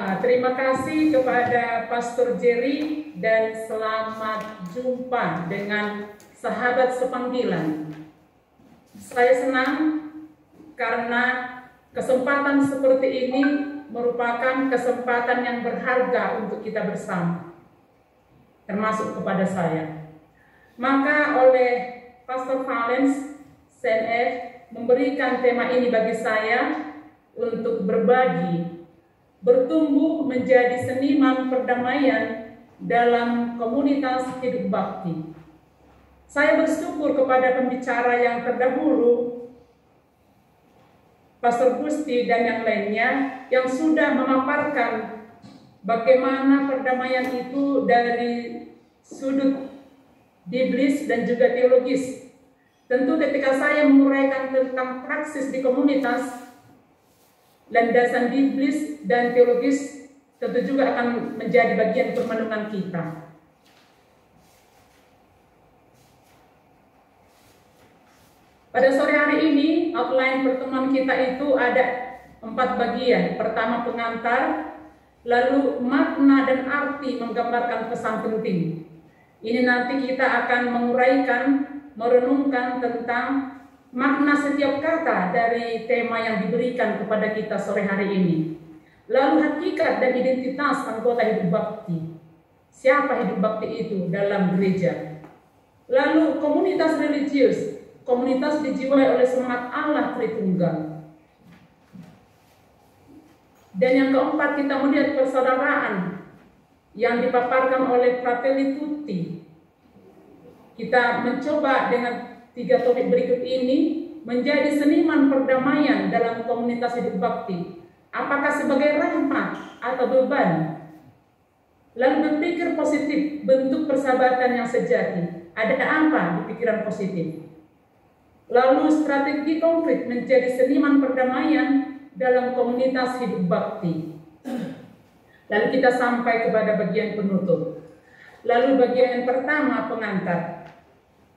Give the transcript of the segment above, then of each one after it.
Terima kasih kepada Pastor Jerry dan selamat jumpa dengan sahabat sepanggilan. Saya senang karena kesempatan seperti ini merupakan kesempatan yang berharga untuk kita bersama, termasuk kepada saya. Maka oleh Pastor Valens CNF memberikan tema ini bagi saya untuk berbagi, bertumbuh menjadi seniman perdamaian dalam komunitas hidup bakti. Saya bersyukur kepada pembicara yang terdahulu, Pastor Gusti dan yang lainnya, yang sudah memaparkan bagaimana perdamaian itu dari sudut biblis dan juga teologis. Tentu ketika saya menguraikan tentang praksis di komunitas, landasan biblis dan teologis tentu juga akan menjadi bagian permenungan kita. Pada sore hari ini, outline pertemuan kita itu ada 4 bagian. Pertama pengantar, lalu makna dan arti menggambarkan pesan penting. Ini nanti kita akan menguraikan, merenungkan tentang makna setiap kata dari tema yang diberikan kepada kita sore hari ini. Lalu hakikat dan identitas anggota hidup bakti. Siapa hidup bakti itu dalam gereja? Lalu komunitas religius, komunitas dijiwai oleh semangat Allah Tritunggal. Dan yang keempat, kita melihat persaudaraan yang dipaparkan oleh Fratelli Tutti. Kita mencoba dengan 3 topik berikut ini menjadi seniman perdamaian dalam komunitas hidup bakti. Apakah sebagai rahmat atau beban? Lalu berpikir positif, bentuk persahabatan yang sejati. Ada apa di pikiran positif? Lalu strategi konkret menjadi seniman perdamaian dalam komunitas hidup bakti. Lalu kita sampai kepada bagian penutup. Lalu bagian yang pertama, pengantar.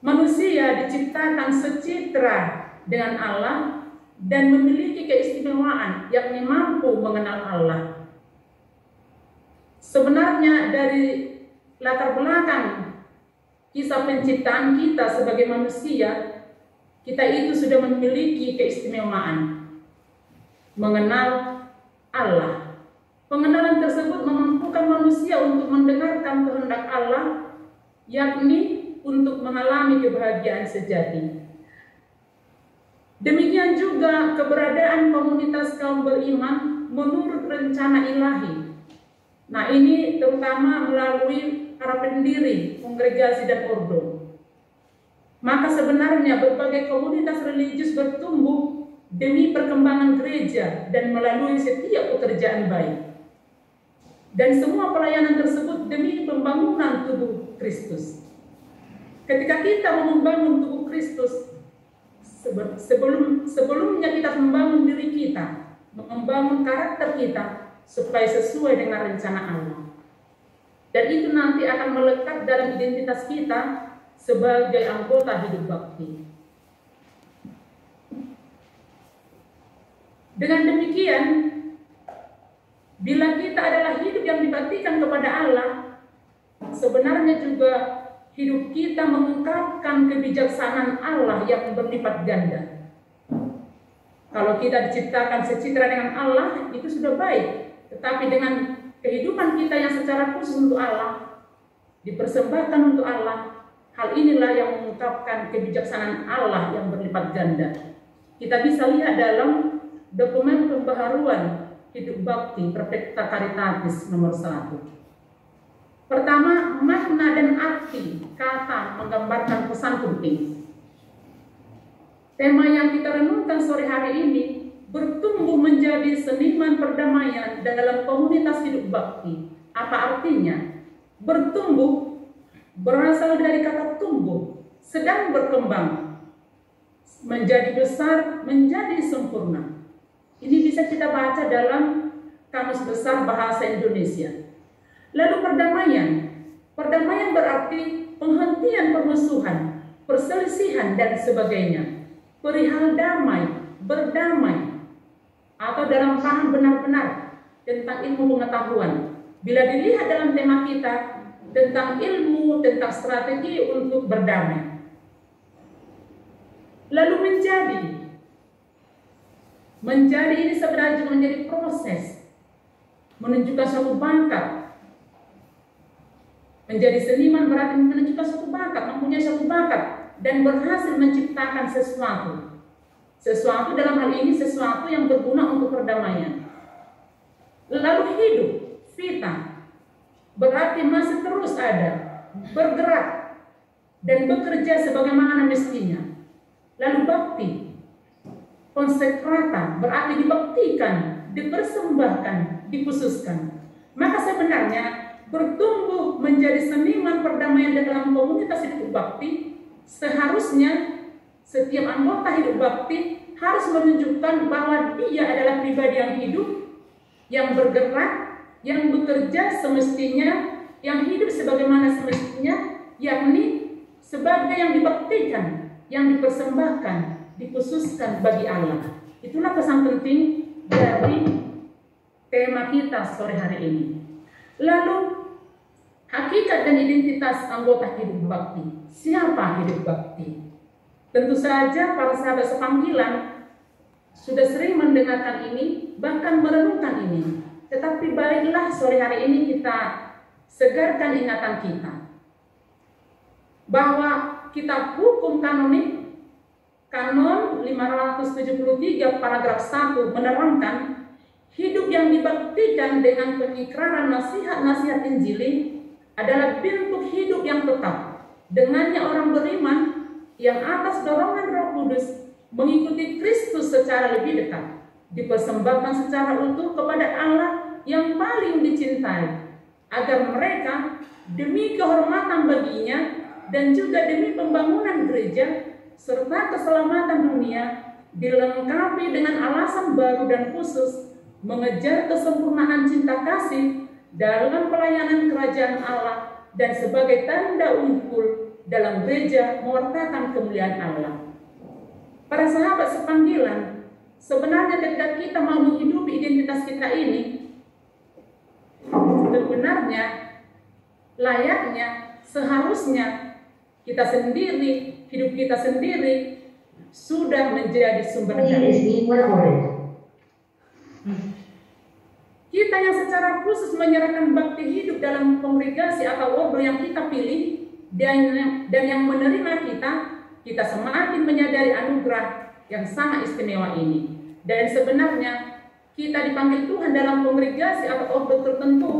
Manusia diciptakan secitra dengan Allah dan memiliki keistimewaan, yakni mampu mengenal Allah. Sebenarnya dari latar belakang kisah penciptaan kita sebagai manusia, kita itu sudah memiliki keistimewaan mengenal Allah. Pengenalan tersebut memampukan manusia untuk mendengarkan kehendak Allah, yakni untuk mengalami kebahagiaan sejati. Demikian juga keberadaan komunitas kaum beriman menurut rencana ilahi. Nah, ini terutama melalui para pendiri, kongregasi dan ordo. Maka sebenarnya berbagai komunitas religius bertumbuh demi perkembangan gereja dan melalui setiap pekerjaan baik. Dan semua pelayanan tersebut demi pembangunan tubuh Kristus. Ketika kita membangun tubuh Kristus, sebelumnya kita membangun diri kita, membangun karakter kita supaya sesuai dengan rencana Allah. Dan itu nanti akan melekat dalam identitas kita sebagai anggota hidup bakti. Dengan demikian, bila kita adalah hidup yang dibaktikan kepada Allah, sebenarnya juga hidup kita mengungkapkan kebijaksanaan Allah yang berlipat ganda. Kalau kita diciptakan secitra dengan Allah, itu sudah baik. Tetapi dengan kehidupan kita yang secara khusus untuk Allah, dipersembahkan untuk Allah, hal inilah yang mengungkapkan kebijaksanaan Allah yang berlipat ganda. Kita bisa lihat dalam dokumen pembaharuan hidup bakti Perfecta Caritatis nomor 1. Pertama, makna dan arti kata menggambarkan pesan penting. Tema yang kita renungkan sore hari ini, bertumbuh menjadi seniman perdamaian dalam komunitas hidup bakti. Apa artinya? Bertumbuh berasal dari kata tumbuh, sedang berkembang, menjadi besar, menjadi sempurna. Ini bisa kita baca dalam Kamus Besar Bahasa Indonesia. Lalu perdamaian. Perdamaian berarti penghentian permusuhan, perselisihan dan sebagainya. Perihal damai, berdamai. Atau dalam paham benar-benar tentang ilmu pengetahuan. Bila dilihat dalam tema kita tentang ilmu, tentang strategi untuk berdamai. Lalu menjadi ini sebenarnya juga menjadi proses, menunjukkan suatu bakat. Menjadi seniman berarti menunjukkan suatu bakat, mempunyai suatu bakat, dan berhasil menciptakan sesuatu. Sesuatu dalam hal ini sesuatu yang berguna untuk perdamaian. Lalu hidup, vita, berarti masih terus ada, bergerak, dan bekerja sebagaimana mestinya. Lalu bakti, konsekrata, berarti dibaktikan, dipersembahkan, dikhususkan. Maka sebenarnya bertumbuh menjadi seniman perdamaian dalam komunitas hidup bakti, seharusnya setiap anggota hidup bakti harus menunjukkan bahwa dia adalah pribadi yang hidup, yang bergerak, yang bekerja semestinya, yang hidup sebagaimana semestinya, yakni sebagai yang dibaktikan, yang dipersembahkan, dikhususkan bagi Allah. Itulah pesan penting dari tema kita sore hari ini. Lalu hakikat dan identitas anggota hidup bakti. Siapa hidup bakti? Tentu saja para sahabat sepanggilan sudah sering mendengarkan ini, bahkan merenungkan ini. Tetapi baiklah sore hari ini kita segarkan ingatan kita bahwa kitab hukum kanonik Kanon 573 paragraf 1 menerangkan hidup yang dibaktikan dengan pengikraran nasihat-nasihat Injili adalah bentuk hidup yang tetap. Dengannya orang beriman yang atas dorongan Roh Kudus mengikuti Kristus secara lebih dekat, dipersembahkan secara utuh kepada Allah yang paling dicintai, agar mereka demi kehormatan baginya dan juga demi pembangunan gereja serta keselamatan dunia dilengkapi dengan alasan baru dan khusus mengejar kesempurnaan cinta kasih dalam pelayanan kerajaan Allah dan sebagai tanda unggul dalam gereja mewartakan kemuliaan Allah. Para sahabat sepanggilan, sebenarnya ketika kita mau menghidupi identitas kita ini, sebenarnya layaknya seharusnya kita sendiri, hidup kita sendiri sudah menjadi sumber damai. Kita yang secara khusus menyerahkan bakti hidup dalam kongregasi atau ordo yang kita pilih dan yang menerima kita semakin menyadari anugerah yang sangat istimewa ini. Dan sebenarnya kita dipanggil Tuhan dalam kongregasi atau ordo tertentu.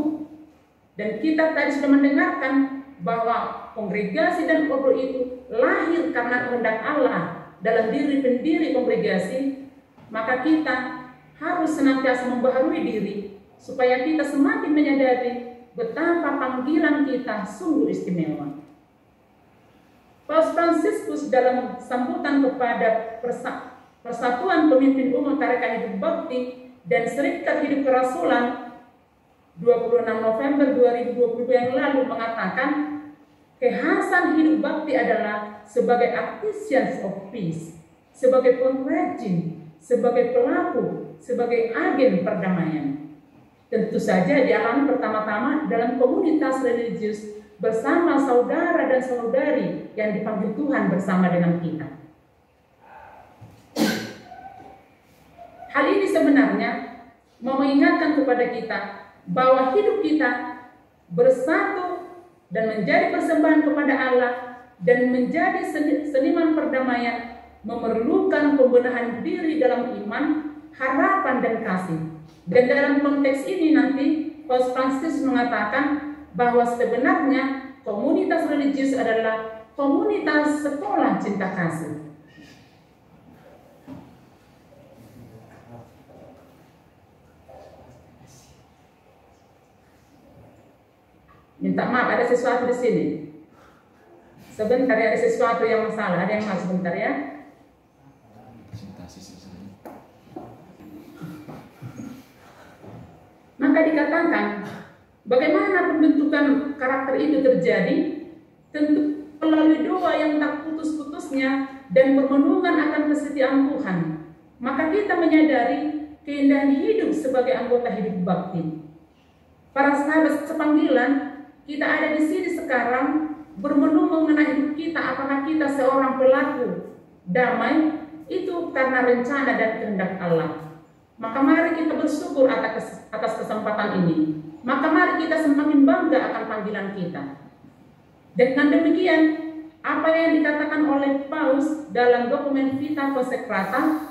Dan kita tadi sudah mendengarkan bahwa kongregasi dan ordo itu lahir karena kehendak Allah dalam diri pendiri kongregasi. Maka kita harus senantiasa membaharui diri supaya kita semakin menyadari betapa panggilan kita sungguh istimewa. Paus Fransiskus dalam sambutan kepada Persatuan Pemimpin Umum Tarekat Hidup Bakti dan Serikat Hidup Kerasulan 26 November 2020 yang lalu mengatakan, kekhasan hidup bakti adalah sebagai artisans of peace, sebagai pengrajin, sebagai pelaku, sebagai agen perdamaian. Tentu saja dialami pertama-tama dalam komunitas religius bersama saudara dan saudari yang dipanggil Tuhan bersama dengan kita. Hal ini sebenarnya mau mengingatkan kepada kita bahwa hidup kita bersatu dan menjadi persembahan kepada Allah dan menjadi seniman perdamaian memerlukan pembenahan diri dalam iman, harapan, dan kasih. Dan dalam konteks ini nanti Paus Fransiskus mengatakan bahwa sebenarnya komunitas religius adalah komunitas sekolah cinta kasih. Minta maaf, ada sesuatu di sini. Sebentar ya, ada sesuatu yang masalah. Ada yang masuk sebentar ya. Maka dikatakan, bagaimana pembentukan karakter itu terjadi? Tentu melalui doa yang tak putus-putusnya dan permenungan akan kesetiaan Tuhan. Maka kita menyadari keindahan hidup sebagai anggota hidup bakti. Para sahabat sepanggilan, kita ada di sini sekarang bermenung mengenai hidup kita, apakah kita seorang pelaku damai, itu karena rencana dan kehendak Allah. Maka mari kita bersyukur atas kesempatan ini. Maka mari kita semakin bangga akan panggilan kita. Dengan demikian, apa yang dikatakan oleh Paulus dalam dokumen Vita Consecrata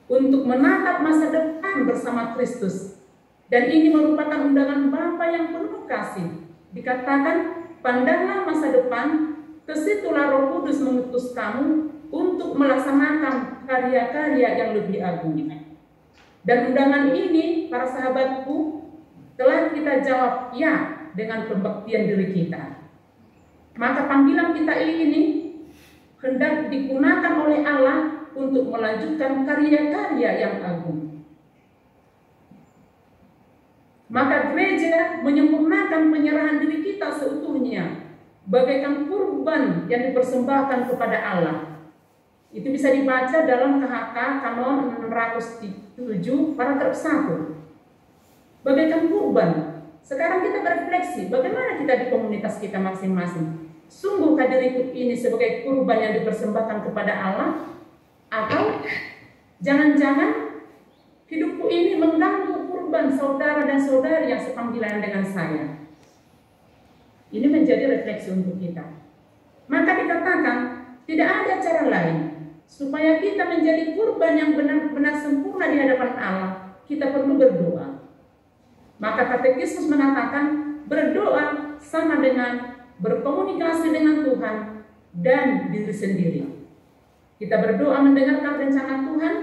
untuk menatap masa depan bersama Kristus. Dan ini merupakan undangan Bapa yang penuh kasih. Dikatakan, pandanglah masa depan, kesitulah Roh Kudus mengutus kamu untuk melaksanakan karya-karya yang lebih agung. Dan undangan ini, para sahabatku, telah kita jawab ya dengan pembaktian diri kita. Maka panggilan kita ini hendak digunakan oleh Allah untuk melanjutkan karya-karya yang agung. Maka gereja menyempurnakan penyerahan diri kita seutuhnya bagaikan kurban yang dipersembahkan kepada Allah. Itu bisa dibaca dalam KHK Kanon 607 paragraf 1. Bagaikan kurban. Sekarang kita berefleksi, bagaimana kita di komunitas kita masing-masing? Sungguhkah diriku ini sebagai kurban yang dipersembahkan kepada Allah? Atau jangan-jangan hidupku ini mengganggu kurban saudara dan saudari yang sepanggilan dengan saya? Ini menjadi refleksi untuk kita. Maka dikatakan, tidak ada cara lain supaya kita menjadi kurban yang benar-benar sempurna di hadapan Allah. Kita perlu berdoa. Maka katekismus mengatakan, berdoa sama dengan berkomunikasi dengan Tuhan dan diri sendiri. Kita berdoa mendengarkan rencana Tuhan,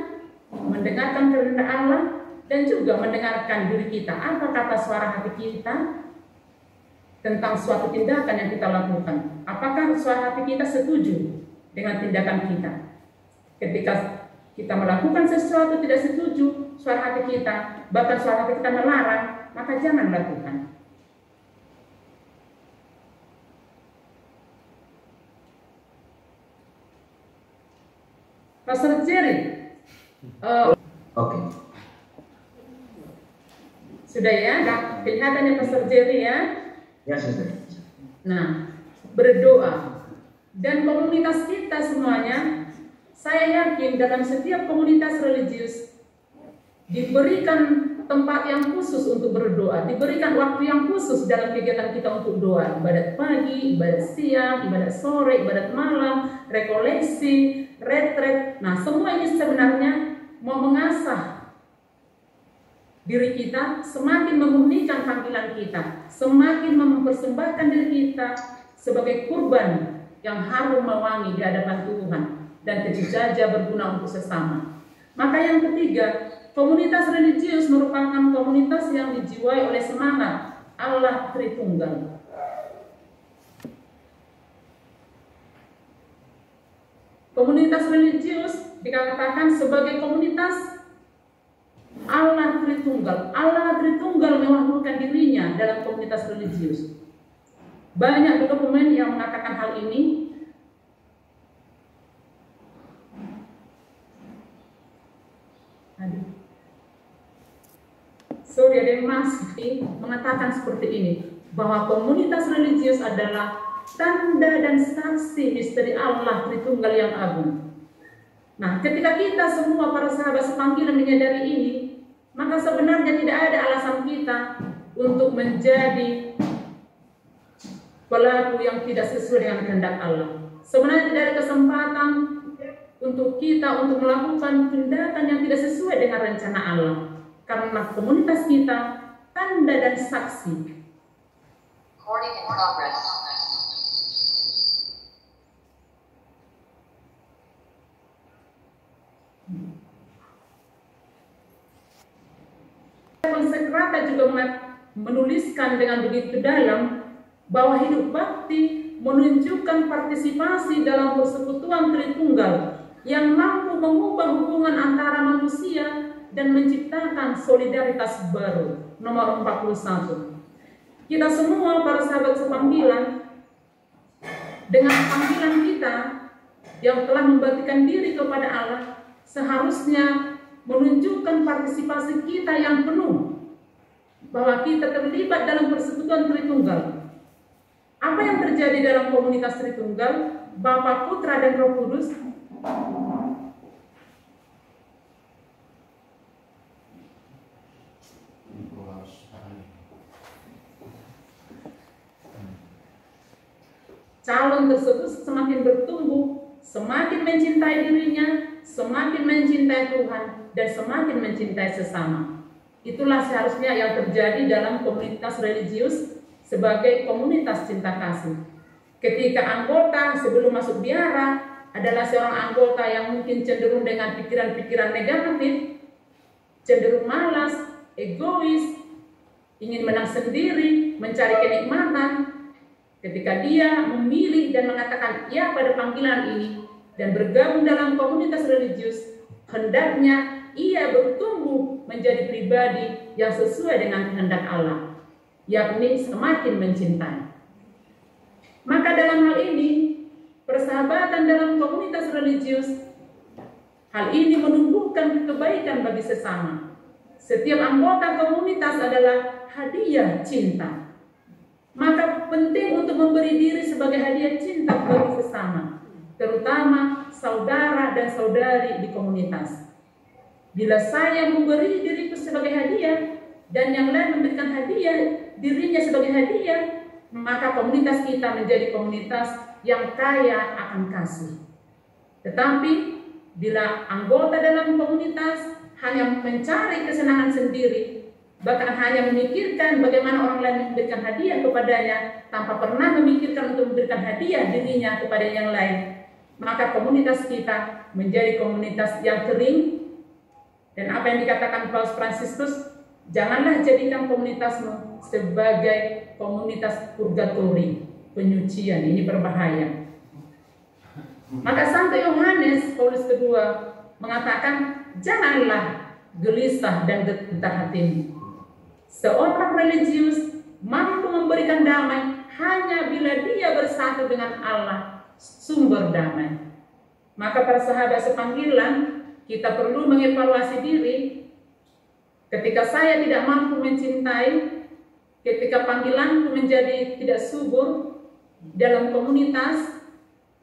mendengarkan kehendak Allah, dan juga mendengarkan diri kita. Apa kata suara hati kita tentang suatu tindakan yang kita lakukan? Apakah suara hati kita setuju dengan tindakan kita? Ketika kita melakukan sesuatu tidak setuju, suara hati kita, bahkan suara hati kita melarang, maka jangan lakukan. Pastor Jerry, Oke. Sudah ya, kelihatannya Pastor Jerry ya. Ya, sudah. Nah, berdoa. Dan komunitas kita semuanya, saya yakin dalam setiap komunitas religius diberikan tempat yang khusus untuk berdoa, diberikan waktu yang khusus dalam kegiatan kita untuk doa. Ibadat pagi, ibadat siang, ibadat sore, ibadat malam, rekoleksi, retret. Nah, semua ini sebenarnya mau mengasah diri kita, semakin memurnikan panggilan kita, semakin mempersembahkan diri kita sebagai kurban yang harum mewangi di hadapan Tuhan dan terjaga berguna untuk sesama. Maka yang ketiga, komunitas religius merupakan komunitas yang dijiwai oleh semangat Allah Tritunggal. Komunitas religius dikatakan sebagai komunitas Allah Tritunggal. Allah Tritunggal mewakilkan dirinya dalam komunitas religius. Banyak dokumen yang mengatakan hal ini. Sorry, ada yang masih mengatakan seperti ini, bahwa komunitas religius adalah tanda dan saksi misteri Allah Tritunggal yang agung. Nah, ketika kita semua para sahabat sepanggilan menyadari ini, maka sebenarnya tidak ada alasan kita untuk menjadi pelaku yang tidak sesuai dengan kehendak Allah. Sebenarnya tidak ada kesempatan untuk kita untuk melakukan tindakan yang tidak sesuai dengan rencana Allah. Karena komunitas kita tanda dan saksi. Recording in progress. Consecrata juga menuliskan dengan begitu dalam bahwa hidup bakti menunjukkan partisipasi dalam persekutuan Tritunggal yang mampu mengubah hubungan antara manusia dan menciptakan solidaritas baru. Nomor 41. Kita semua para sahabat sepanggilan, dengan panggilan kita yang telah membaktikan diri kepada Allah, seharusnya menunjukkan partisipasi kita yang penuh, bahwa kita terlibat dalam persekutuan Tritunggal. Apa yang terjadi dalam komunitas Tritunggal? Bapa, Putra, dan Roh Kudus calon tersebut semakin bertumbuh, semakin mencintai dirinya, semakin mencintai Tuhan, dan semakin mencintai sesama. Itulah seharusnya yang terjadi dalam komunitas religius sebagai komunitas cinta kasih. Ketika anggota sebelum masuk biara adalah seorang anggota yang mungkin cenderung dengan pikiran-pikiran negatif, cenderung malas, egois, ingin menang sendiri, mencari kenikmatan. Ketika dia memilih dan mengatakan ya pada panggilan ini dan bergabung dalam komunitas religius, hendaknya ia bertumbuh menjadi pribadi yang sesuai dengan kehendak Allah, yakni semakin mencintai. Maka dalam hal ini, persahabatan dalam komunitas religius, hal ini menumbuhkan kebaikan bagi sesama. Setiap anggota komunitas adalah hadiah cinta. Maka penting untuk memberi diri sebagai hadiah cinta bagi sesama, terutama saudara dan saudari di komunitas. Bila saya memberi diriku sebagai hadiah dan yang lain memberikan hadiah dirinya sebagai hadiah, maka komunitas kita menjadi komunitas yang kaya akan kasih. Tetapi bila anggota dalam komunitas hanya mencari kesenangan sendiri, bahkan hanya memikirkan bagaimana orang lain memberikan hadiah kepadanya tanpa pernah memikirkan untuk memberikan hadiah dirinya kepada yang lain, maka komunitas kita menjadi komunitas yang kering. Dan apa yang dikatakan Paus Fransiskus, janganlah jadikan komunitasmu sebagai komunitas purgatori, penyucian. Ini berbahaya. Maka Santo Yohanes Paulus II mengatakan, janganlah gelisah dan getar hatimu. Seorang religius mampu memberikan damai hanya bila dia bersatu dengan Allah, sumber damai. Maka para sahabat sepanggilan, kita perlu mengevaluasi diri. Ketika saya tidak mampu mencintai, ketika panggilanku menjadi tidak subur dalam komunitas,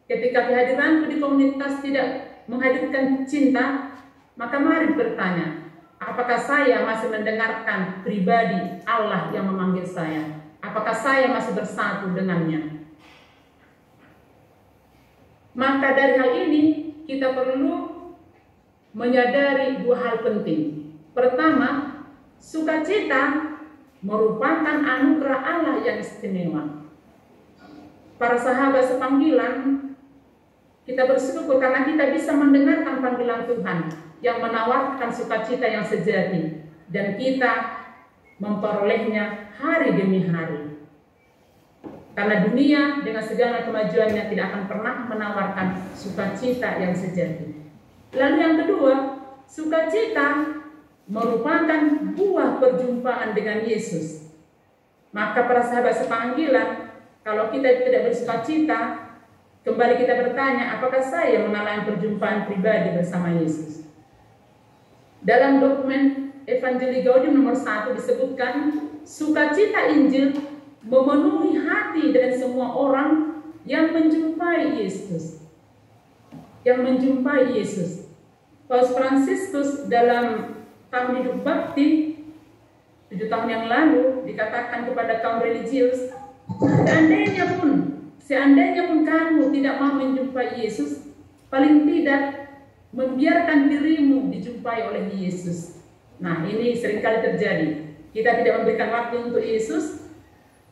ketika kehadiranku di komunitas tidak menghadirkan cinta, maka mari bertanya, apakah saya masih mendengarkan pribadi Allah yang memanggil saya? Apakah saya masih bersatu dengannya? Maka dari hal ini kita perlu menyadari dua hal penting. Pertama, sukacita merupakan anugerah Allah yang istimewa. Para sahabat sepanggilan, kita bersyukur karena kita bisa mendengarkan panggilan Tuhan yang menawarkan sukacita yang sejati, dan kita memperolehnya hari demi hari. Karena dunia dengan segala kemajuannya tidak akan pernah menawarkan sukacita yang sejati. Lalu yang kedua, sukacita merupakan buah perjumpaan dengan Yesus. Maka para sahabat sepanggilan, kalau kita tidak bersukacita, kembali kita bertanya, apakah saya mengalami perjumpaan pribadi bersama Yesus? Dalam dokumen Evangelii Gaudium nomor 1 disebutkan, sukacita Injil memenuhi hati dari semua orang yang menjumpai Yesus. Yang menjumpai Yesus. Paus Fransiskus dalam tahun hidup bakti 7 tahun yang lalu dikatakan kepada kaum religius, seandainya pun kamu tidak mau menjumpai Yesus, paling tidak membiarkan dirimu dijumpai oleh Yesus. Nah, ini seringkali terjadi. Kita tidak memberikan waktu untuk Yesus,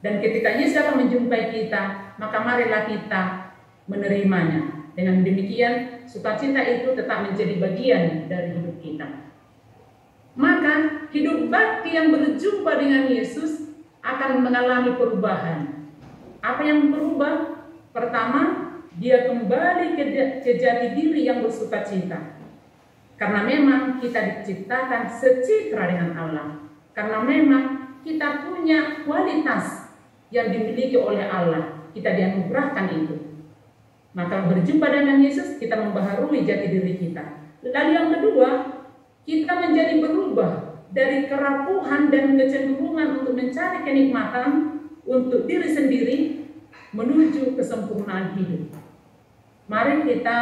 dan ketika Yesus akan menjumpai kita, maka marilah kita menerimanya. Dengan demikian, sukacita itu tetap menjadi bagian dari hidup kita. Maka hidup bakti yang berjumpa dengan Yesus akan mengalami perubahan. Apa yang berubah? Pertama, dia kembali ke jati diri yang bersukacita. Karena memang kita diciptakan secitra dengan Allah. Karena memang kita punya kualitas yang dimiliki oleh Allah. Kita dianugerahkan itu. Maka berjumpa dengan Yesus, kita membaharui jati diri kita. Lalu yang kedua, kita menjadi berubah dari kerapuhan dan kecenderungan untuk mencari kenikmatan untuk diri sendiri menuju kesempurnaan hidup. Mari kita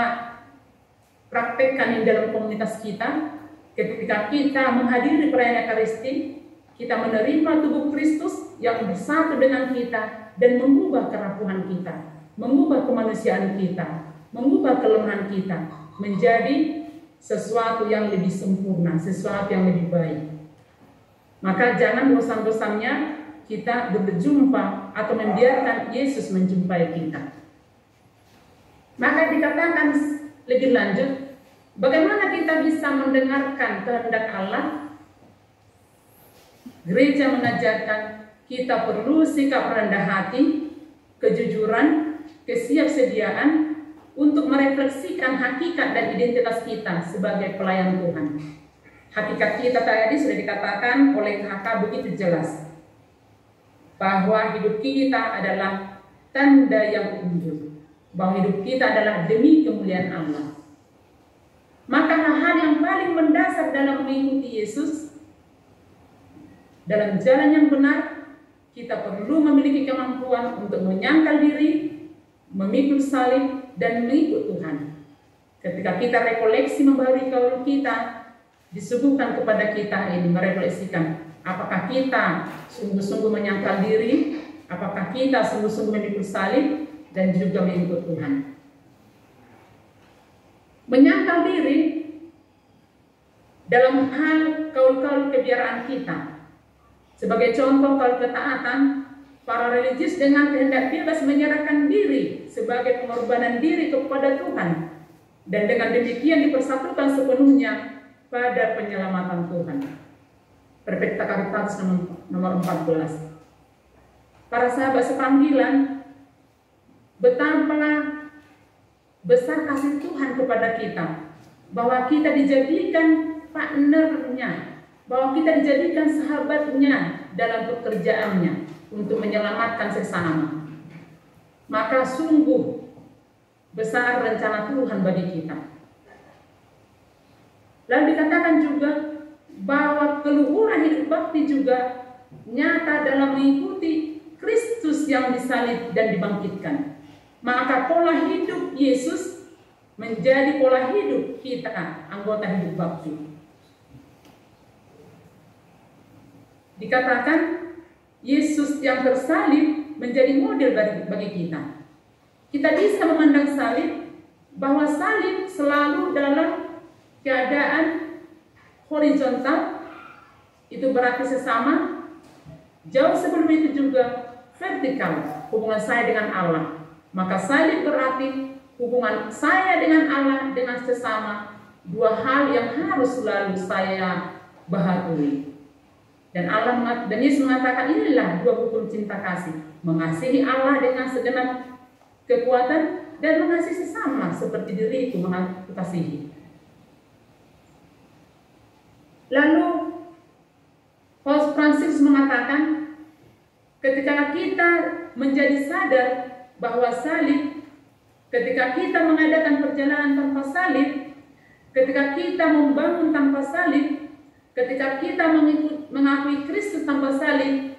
praktekkan ini dalam komunitas kita. Ketika kita menghadiri perayaan Ekaristi, kita menerima tubuh Kristus yang bersatu dengan kita dan mengubah kerapuhan kita, mengubah kemanusiaan kita, mengubah kelemahan kita menjadi sesuatu yang lebih sempurna, sesuatu yang lebih baik. Maka jangan bosan-bosannya kita berjumpa atau membiarkan Yesus menjumpai kita. Maka dikatakan lebih lanjut, bagaimana kita bisa mendengarkan kehendak Allah? Gereja mengajarkan kita perlu sikap rendah hati, kejujuran, kesiapsediaan untuk merefleksikan hakikat dan identitas kita sebagai pelayan Tuhan. Hakikat kita tadi sudah dikatakan oleh kakak begitu jelas, bahwa hidup kita adalah tanda yang unggul, bahwa hidup kita adalah demi kemuliaan Allah. Maka hal yang paling mendasar dalam mengikuti Yesus, dalam jalan yang benar, kita perlu memiliki kemampuan untuk menyangkal diri, memikul salib, dan mengikut Tuhan. Ketika kita rekoleksi membaharui kaul kita, disuguhkan kepada kita ini merefleksikan, apakah kita sungguh-sungguh menyangkal diri, apakah kita sungguh-sungguh memikul salib, dan juga mengikut Tuhan. Menyangkal diri dalam hal kaul-kaul kebiaraan kita. Sebagai contoh kaul ketaatan, para religius dengan kehendak bebas menyerahkan diri sebagai pengorbanan diri kepada Tuhan, dan dengan demikian dipersatukan sepenuhnya pada penyelamatan Tuhan. Perfecta Caritatis nomor 14. Para sahabat sepanggilan, betapa besar kasih Tuhan kepada kita, bahwa kita dijadikan partnernya, bahwa kita dijadikan sahabatnya dalam pekerjaannya untuk menyelamatkan sesama. Maka sungguh besar rencana Tuhan bagi kita. Lalu dikatakan juga bahwa keluhuran hidup bakti juga nyata dalam mengikuti Kristus yang disalib dan dibangkitkan. Maka pola hidup Yesus menjadi pola hidup kita, anggota hidup bakti. Dikatakan Yesus yang tersalib menjadi model bagi kita. Kita bisa memandang salib, bahwa salib selalu dalam keadaan horizontal, itu berarti sesama. Jauh sebelum itu juga vertikal, hubungan saya dengan Allah. Maka salib berarti hubungan saya dengan Allah, dengan sesama, dua hal yang harus selalu saya baharui. Dan Yesus mengatakan, inilah dua hukum cinta kasih: mengasihi Allah dengan segenap kekuatan dan mengasihi sesama seperti diriku mengasihi. Lalu Paus Francis mengatakan, ketika kita menjadi sadar bahwa salib, ketika kita mengadakan perjalanan tanpa salib, ketika kita membangun tanpa salib, ketika kita mengakui Kristus tanpa salib,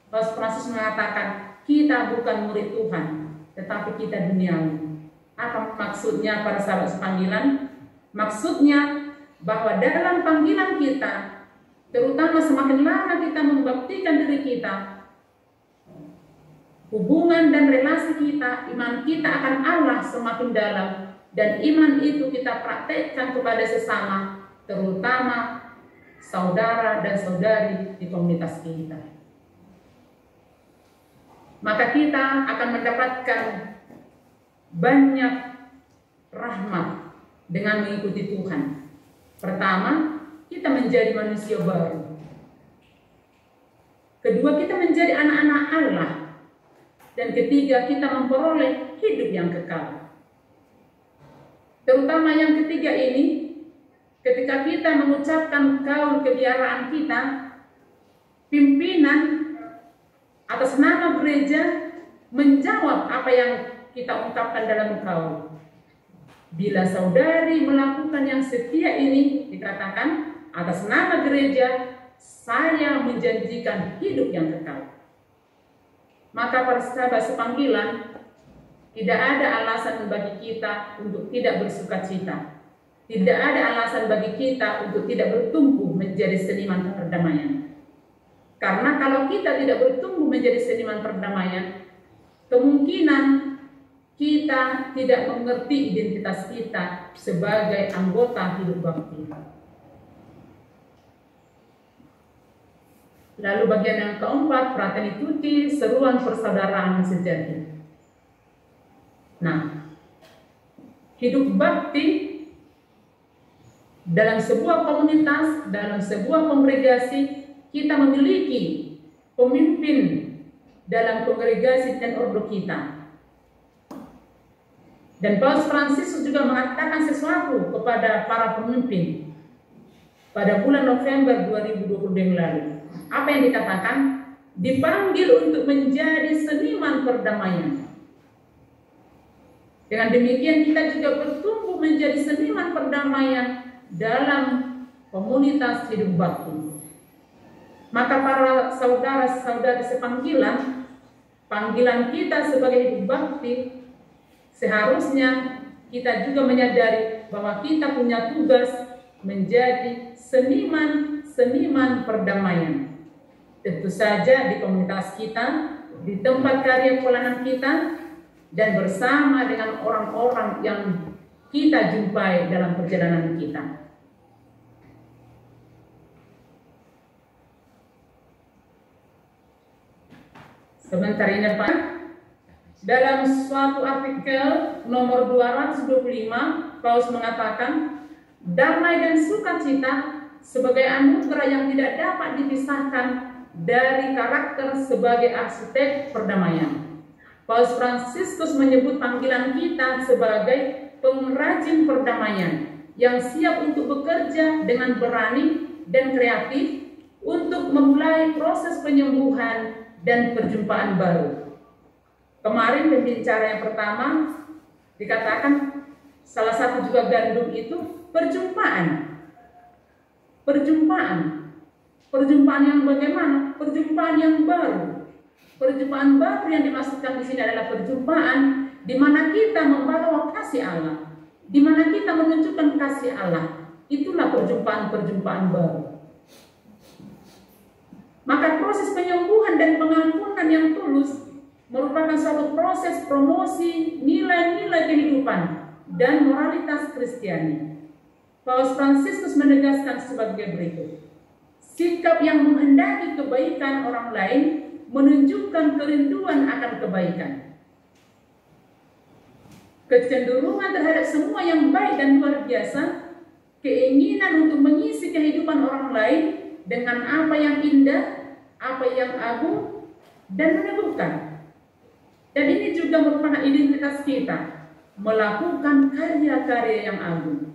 Paus Francis mengatakan, kita bukan murid Tuhan, tetapi kita duniawi. Apa maksudnya para sahabat sepanggilan? Maksudnya bahwa dalam panggilan kita, terutama semakin lama kita membaktikan diri kita, hubungan dan relasi kita, iman kita akan Allah semakin dalam, dan iman itu kita praktekkan kepada sesama, terutama saudara dan saudari di komunitas kita. Maka kita akan mendapatkan banyak rahmat dengan mengikuti Tuhan. Pertama, kita menjadi manusia baru. Kedua, kita menjadi anak-anak Allah. Dan ketiga, kita memperoleh hidup yang kekal. Terutama yang ketiga ini, ketika kita mengucapkan kaul kebiaraan kita, pimpinan atas nama gereja menjawab apa yang kita ungkapkan dalam kaul. Bila saudari melakukan yang setia ini, dikatakan, Atas nama gereja, saya menjanjikan hidup yang kekal. Maka para sahabat sepanggilan, tidak ada alasan bagi kita untuk tidak bersukacita. Tidak ada alasan bagi kita untuk tidak bertumbuh menjadi seniman perdamaian. Karena kalau kita tidak bertumbuh menjadi seniman perdamaian, kemungkinan kita tidak mengerti identitas kita sebagai anggota hidup bakti. Lalu bagian yang keempat, Fratelli Tutti, seruan persaudaraan sejati. Nah, hidup bakti dalam sebuah komunitas, dalam sebuah kongregasi, kita memiliki pemimpin dalam kongregasi dan ordo kita. Dan Paus Fransiskus juga mengatakan sesuatu kepada para pemimpin pada bulan November 2020 yang lalu. Apa yang dikatakan? Dipanggil untuk menjadi seniman perdamaian. Dengan demikian kita juga bertumbuh menjadi seniman perdamaian dalam komunitas hidup bakti. Maka para saudara-saudari sepanggilan, panggilan kita sebagai hidup bakti, seharusnya kita juga menyadari bahwa kita punya tugas menjadi seniman perdamaian. Tentu saja di komunitas kita, di tempat karya pelayanan kita, dan bersama dengan orang-orang yang kita jumpai dalam perjalanan kita. Sebentar ini Pak, dalam suatu artikel nomor 225, Paus mengatakan, damai dan sukacita sebagai anugerah yang tidak dapat dipisahkan dari karakter sebagai arsitek perdamaian. Paus Fransiskus menyebut panggilan kita sebagai pengrajin perdamaian yang siap untuk bekerja dengan berani dan kreatif untuk memulai proses penyembuhan dan perjumpaan baru. Kemarin pembicara yang pertama dikatakan salah satu juga gandum itu perjumpaan. Perjumpaan yang bagaimana? Perjumpaan yang baru. Perjumpaan baru yang dimaksudkan di sini adalah perjumpaan di mana kita membawa kasih Allah, di mana kita menunjukkan kasih Allah. Itulah perjumpaan baru. Maka proses penyembuhan dan pengampunan yang tulus merupakan suatu proses promosi nilai-nilai kehidupan dan moralitas Kristiani. Paus Fransiskus menegaskan sebagai berikut. Sikap yang menghendaki kebaikan orang lain menunjukkan kerinduan akan kebaikan. Kecenderungan terhadap semua yang baik dan luar biasa, keinginan untuk mengisi kehidupan orang lain dengan apa yang indah, apa yang agung, dan meneguhkan. Dan ini juga merupakan identitas kita, melakukan karya-karya yang agung.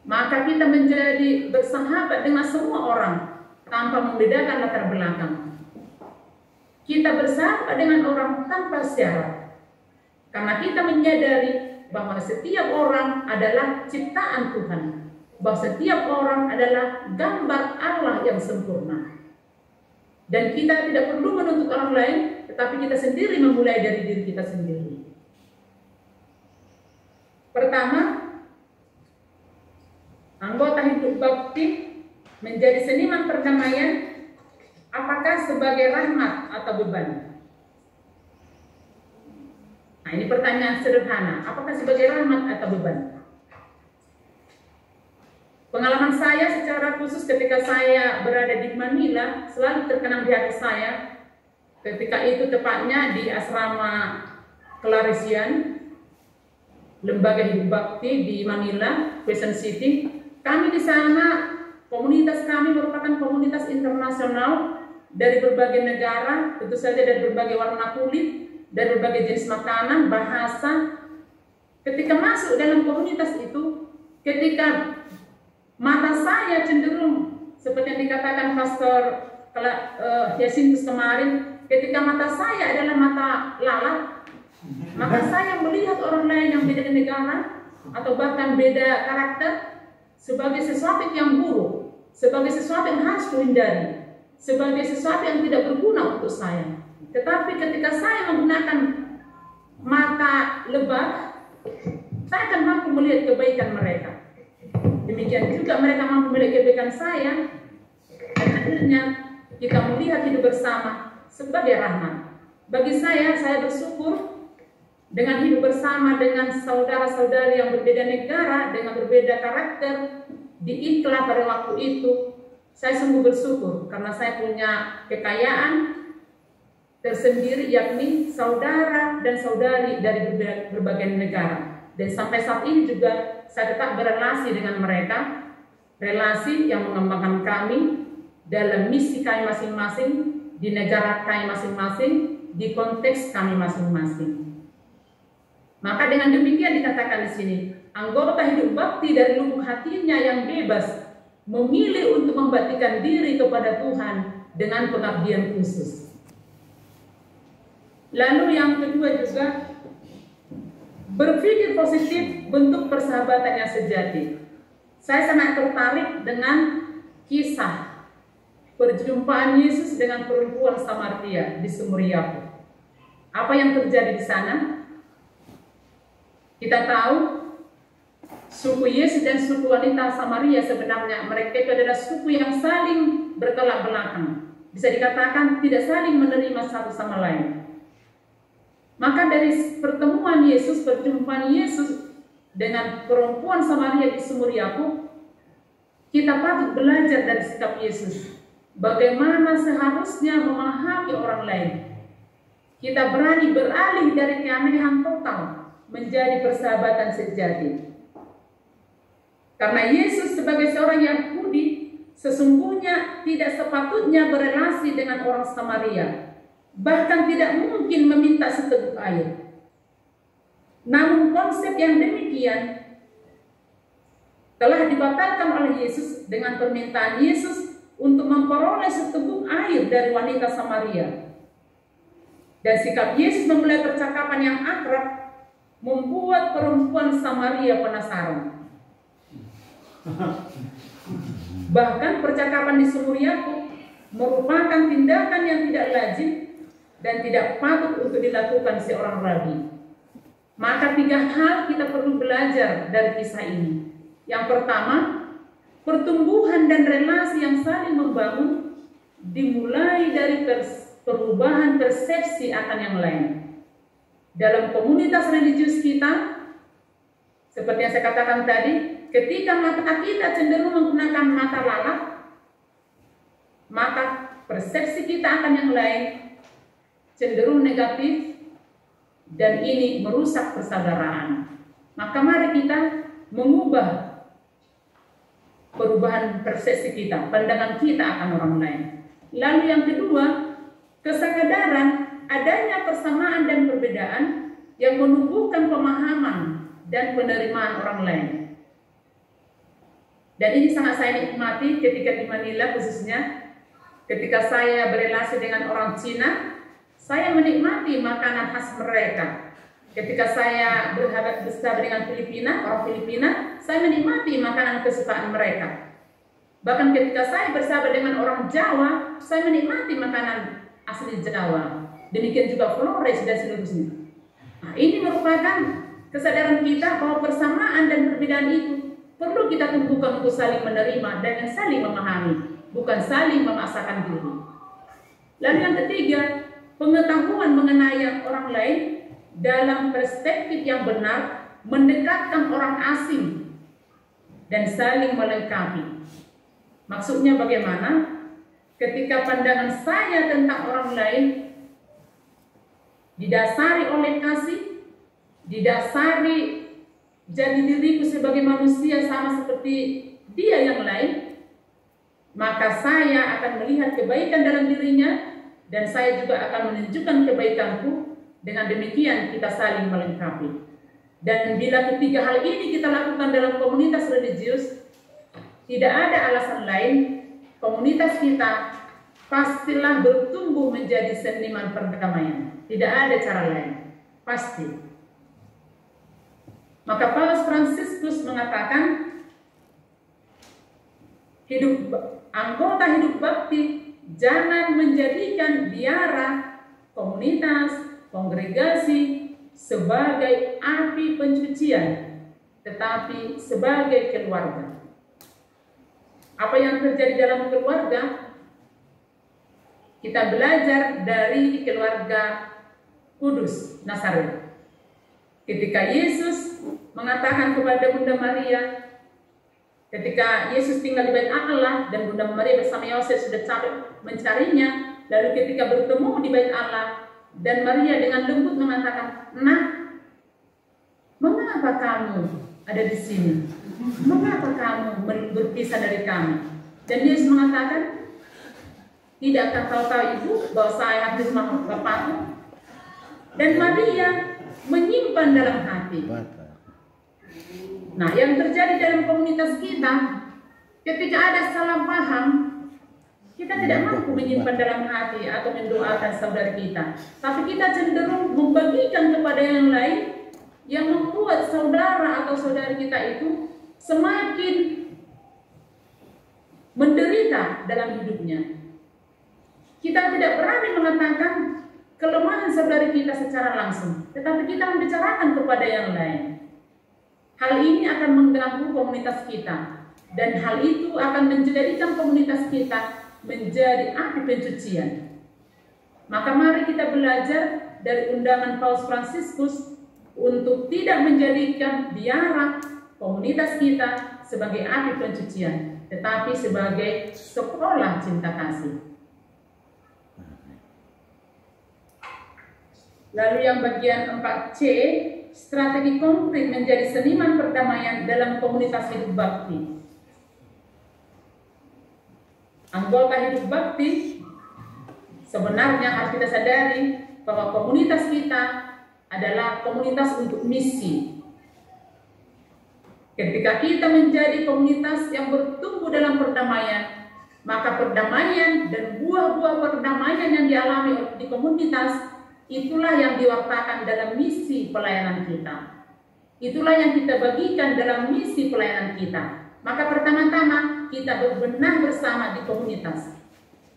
Maka kita menjadi bersahabat dengan semua orang tanpa membedakan latar belakang. Kita bersahabat dengan orang tanpa syarat. Karena kita menyadari bahwa setiap orang adalah ciptaan Tuhan. Bahwa setiap orang adalah gambar Allah yang sempurna. Dan kita tidak perlu menuntut orang lain, tetapi kita sendiri memulai dari diri kita sendiri. Pertama, anggota hidup bakti menjadi seniman perdamaian, apakah sebagai rahmat atau beban? Nah, ini pertanyaan sederhana. Apakah sebagai rahmat atau beban? Pengalaman saya secara khusus ketika saya berada di Manila selalu terkenang di hati saya. Ketika itu tepatnya di asrama Claresian, lembaga hidup bakti di Manila, Quezon City. Kami di sana, komunitas kami merupakan komunitas internasional dari berbagai negara, tentu saja dari berbagai warna kulit, dari berbagai jenis makanan, bahasa. Ketika masuk dalam komunitas itu, ketika mata saya cenderung seperti yang dikatakan Pastor Yasintus kemarin, ketika mata saya adalah mata lalat, maka saya melihat orang lain yang beda negara atau bahkan beda karakter, sebagai sesuatu yang buruk, sebagai sesuatu yang harus dihindari, sebagai sesuatu yang tidak berguna untuk saya. Tetapi ketika saya menggunakan mata lebar, saya akan mampu melihat kebaikan mereka. Demikian juga mereka mampu melihat kebaikan saya, dan akhirnya kita melihat hidup bersama sebagai rahmat. Bagi saya bersyukur dengan hidup bersama dengan saudara-saudari yang berbeda negara, dengan berbeda karakter di IKLA pada waktu itu. Saya sungguh bersyukur karena saya punya kekayaan tersendiri, yakni saudara dan saudari dari berbagai negara. Dan sampai saat ini juga saya tetap berelasi dengan mereka, relasi yang mengembangkan kami dalam misi kami masing-masing, di negara kami masing-masing, di konteks kami masing-masing. Maka dengan demikian dikatakan di sini, anggota hidup bakti dari lubuk hatinya yang bebas memilih untuk membaktikan diri kepada Tuhan dengan pengabdian khusus. Lalu yang kedua juga, berpikir positif bentuk persahabatan yang sejati. Saya sangat tertarik dengan kisah perjumpaan Yesus dengan perempuan Samaria di Sumur Yakub. Apa yang terjadi di sana? Kita tahu suku Yesus dan suku wanita Samaria sebenarnya mereka itu adalah suku yang saling bertolak belakang. Bisa dikatakan tidak saling menerima satu sama lain. Maka dari pertemuan Yesus, perjumpaan Yesus dengan perempuan Samaria di Sumur Yakub, kita patut belajar dari sikap Yesus. Bagaimana seharusnya memahami orang lain. Kita berani beralih dari keanehan total menjadi persahabatan sejati. Karena Yesus sebagai seorang Yahudi sesungguhnya tidak sepatutnya berelasi dengan orang Samaria, bahkan tidak mungkin meminta seteguk air. Namun konsep yang demikian telah dibatalkan oleh Yesus dengan permintaan Yesus untuk memperoleh seteguk air dari wanita Samaria. Dan sikap Yesus memulai percakapan yang akrab membuat perempuan Samaria penasaran. Bahkan percakapan di Sumur Yakub merupakan tindakan yang tidak lazim dan tidak patut untuk dilakukan seorang rabi. Maka 3 hal kita perlu belajar dari kisah ini. Yang pertama, pertumbuhan dan relasi yang saling membangun dimulai dari perubahan persepsi akan yang lain. Dalam komunitas religius kita, seperti yang saya katakan tadi, ketika mata kita cenderung menggunakan mata lalat, maka persepsi kita akan yang lain cenderung negatif, dan ini merusak persaudaraan. Maka mari kita mengubah perubahan persepsi kita, pandangan kita akan orang lain. Lalu yang kedua, kesadaran adanya persamaan dan perbedaan yang menumbuhkan pemahaman dan penerimaan orang lain. Dan ini sangat saya nikmati ketika di Manila, khususnya ketika saya berelasi dengan orang Cina, saya menikmati makanan khas mereka. Ketika saya bersahabat dengan orang Filipina, saya menikmati makanan kesukaan mereka. Bahkan ketika saya bersahabat dengan orang Jawa, saya menikmati makanan asli Jawa. Demikian juga Flores dan seterusnya. Nah, ini merupakan kesadaran kita bahwa persamaan dan perbedaan itu perlu kita tumbuhkan untuk saling menerima dan saling memahami, bukan saling memaksakan diri. Lalu yang ketiga, pengetahuan mengenai orang lain dalam perspektif yang benar mendekatkan orang asing dan saling melengkapi. Maksudnya bagaimana? Ketika pandangan saya tentang orang lain didasari oleh kasih, didasari jadi diriku sebagai manusia sama seperti dia yang lain, maka saya akan melihat kebaikan dalam dirinya dan saya juga akan menunjukkan kebaikanku. Dengan demikian kita saling melengkapi. Dan bila ketiga hal ini kita lakukan dalam komunitas religius, tidak ada alasan lain, komunitas kita pastilah bertumbuh menjadi seniman perdamaian. Tidak ada cara lain, pasti. Maka Paus Fransiskus mengatakan, anggota hidup bakti jangan menjadikan biara, komunitas, kongregasi sebagai api pencucian, tetapi sebagai keluarga. Apa yang terjadi dalam keluarga? Kita belajar dari keluarga Kudus Nazaret. Ketika Yesus mengatakan kepada Bunda Maria, ketika Yesus tinggal di bait Allah dan Bunda Maria bersama Yosef sudah capek mencarinya, lalu ketika bertemu di bait Allah dan Maria dengan lembut mengatakan, "Nak, mengapa kamu ada di sini? Mengapa kamu berpisah dari kami?" Dan Yesus mengatakan, "Tidakkah kau tahu Ibu bahwa saya habis makan Bapakku?" Dan Maria menyimpan dalam hati. Nah, yang terjadi dalam komunitas kita, ketika ada salah paham, kita tidak mampu menyimpan dalam hati atau mendoakan saudara kita, tapi kita cenderung membagikan kepada yang lain, yang membuat saudara atau saudari kita itu semakin menderita dalam hidupnya. Kita tidak berani mengatakan kelemahan saudari kita secara langsung, tetapi kita membicarakan kepada yang lain. Hal ini akan mengganggu komunitas kita, dan hal itu akan menjadikan komunitas kita menjadi api pencucian. Maka mari kita belajar dari undangan Paus Fransiskus untuk tidak menjadikan biara komunitas kita sebagai api pencucian, tetapi sebagai sekolah cinta kasih. Lalu yang bagian 4C, strategi konkret menjadi seniman perdamaian dalam komunitas hidup bakti. Anggota hidup bakti sebenarnya harus kita sadari bahwa komunitas kita adalah komunitas untuk misi. Ketika kita menjadi komunitas yang bertumbuh dalam perdamaian, maka perdamaian dan buah-buah perdamaian yang dialami di komunitas itulah yang diwartakan dalam misi pelayanan kita. Itulah yang kita bagikan dalam misi pelayanan kita. Maka pertama-tama kita berbenah bersama di komunitas.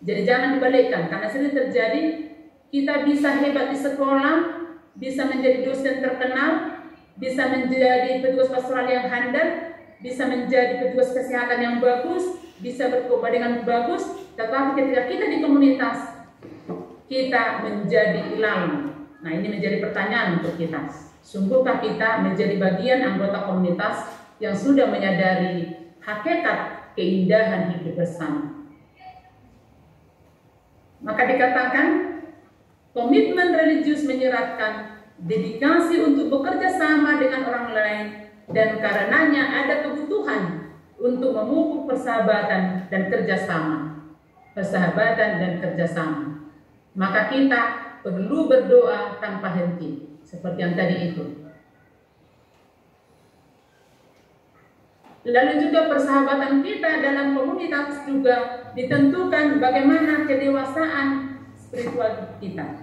Jadi jangan dibalikkan, karena sering terjadi kita bisa hebat di sekolah, bisa menjadi dosen terkenal, bisa menjadi petugas pastoral yang handal, bisa menjadi petugas kesehatan yang bagus, bisa berkhotbah dengan bagus, tetapi ketika kita di komunitas, kita menjadi lalu. Nah, ini menjadi pertanyaan untuk kita. Sungguhkah kita menjadi bagian anggota komunitas yang sudah menyadari hakikat keindahan hidup bersama? Maka dikatakan, komitmen religius menyeratkan dedikasi untuk bekerja sama dengan orang lain, dan karenanya ada kebutuhan untuk memupuk persahabatan dan kerjasama. Persahabatan dan kerjasama. Maka kita perlu berdoa tanpa henti, seperti yang tadi itu. Lalu juga persahabatan kita dalam komunitas juga ditentukan bagaimana kedewasaan spiritual kita.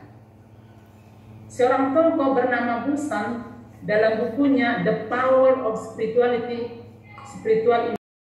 Seorang tokoh bernama Busan dalam bukunya The Power of Spirituality, Spiritual